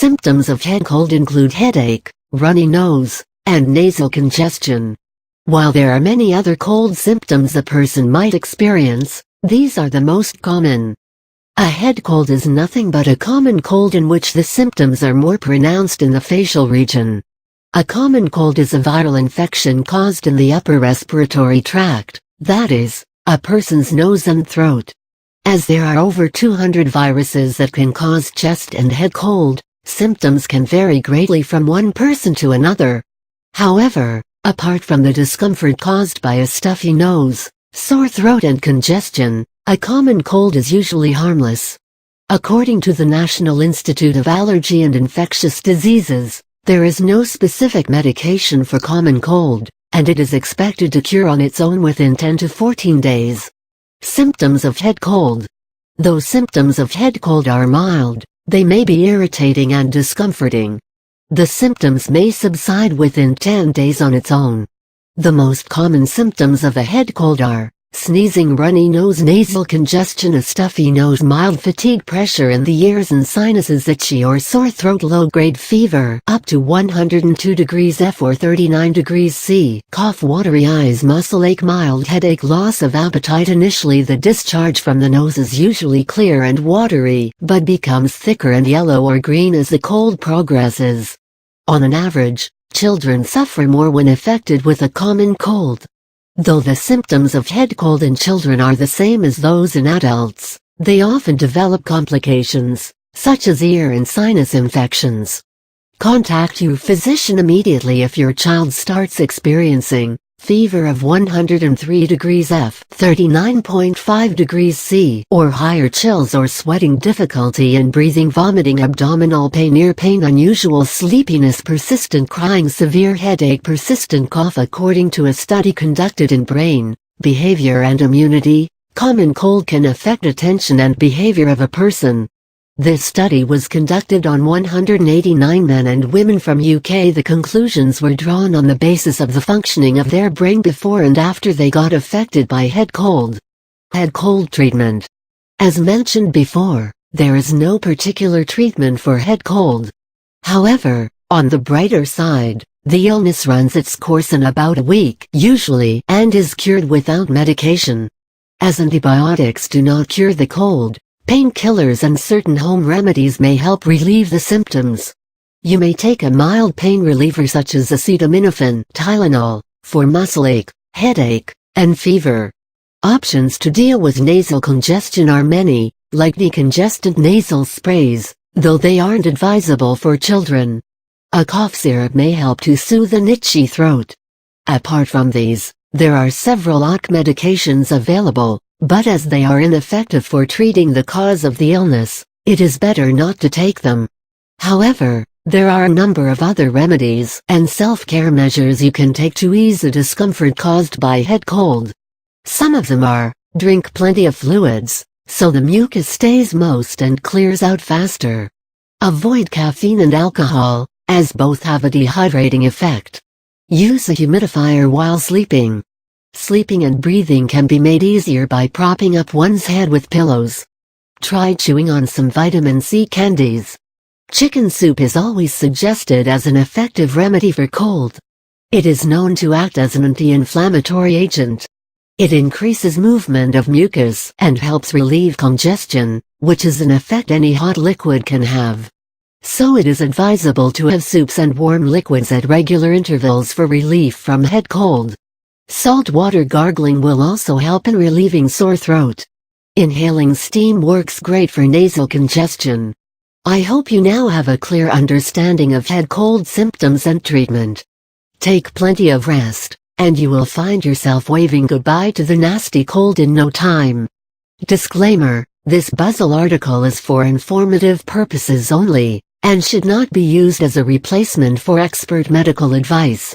Symptoms of head cold include headache, runny nose, and nasal congestion. While there are many other cold symptoms a person might experience, these are the most common. A head cold is nothing but a common cold in which the symptoms are more pronounced in the facial region. A common cold is a viral infection caused in the upper respiratory tract, that is, a person's nose and throat. As there are over 200 viruses that can cause chest and head cold, symptoms can vary greatly from one person to another. However, apart from the discomfort caused by a stuffy nose, sore throat and congestion, a common cold is usually harmless. According to the National Institute of Allergy and Infectious Diseases, there is no specific medication for common cold, and it is expected to cure on its own within 10 to 14 days. Symptoms of head cold. Though symptoms of head cold are mild, they may be irritating and discomforting. The symptoms may subside within 10 days on its own. The most common symptoms of a head cold are sneezing, runny nose, nasal congestion, a stuffy nose, mild fatigue, pressure in the ears and sinuses, itchy or sore throat, low-grade fever up to 102 degrees F or 39 degrees C, cough, watery eyes, muscle ache, mild headache, loss of appetite. Initially the discharge from the nose is usually clear and watery, but becomes thicker and yellow or green as the cold progresses. On an average, children suffer more when affected with a common cold. Though the symptoms of head cold in children are the same as those in adults, they often develop complications, such as ear and sinus infections. Contact your physician immediately if your child starts experiencing fever of 103 degrees F, 39.5 degrees C, or higher, chills or sweating, difficulty in breathing, vomiting, abdominal pain, ear pain, unusual sleepiness, persistent crying, severe headache, persistent cough. According to a study conducted in brain, behavior and immunity, common cold can affect attention and behavior of a person. This study was conducted on 189 men and women from UK. The conclusions were drawn on the basis of the functioning of their brain before and after they got affected by head cold. Head cold treatment. As mentioned before, there is no particular treatment for head cold. However, on the brighter side, the illness runs its course in about a week usually and is cured without medication. As antibiotics do not cure the cold, painkillers and certain home remedies may help relieve the symptoms. You may take a mild pain reliever such as acetaminophen, Tylenol, for muscle ache, headache, and fever. Options to deal with nasal congestion are many, like decongestant nasal sprays, though they aren't advisable for children. A cough syrup may help to soothe an itchy throat. Apart from these, there are several medications available, but as they are ineffective for treating the cause of the illness, it is better not to take them. However, there are a number of other remedies and self-care measures you can take to ease the discomfort caused by head cold. Some of them are, drink plenty of fluids, so the mucus stays moist and clears out faster. Avoid caffeine and alcohol, as both have a dehydrating effect. Use a humidifier while sleeping. Sleeping and breathing can be made easier by propping up one's head with pillows. Try chewing on some vitamin C candies. Chicken soup is always suggested as an effective remedy for cold. It is known to act as an anti-inflammatory agent. It increases movement of mucus and helps relieve congestion, which is an effect any hot liquid can have. So it is advisable to have soups and warm liquids at regular intervals for relief from head cold. Salt water gargling will also help in relieving sore throat. Inhaling steam works great for nasal congestion. I hope you now have a clear understanding of head cold symptoms and treatment. Take plenty of rest, and you will find yourself waving goodbye to the nasty cold in no time. Disclaimer: this Buzzle article is for informative purposes only, and should not be used as a replacement for expert medical advice.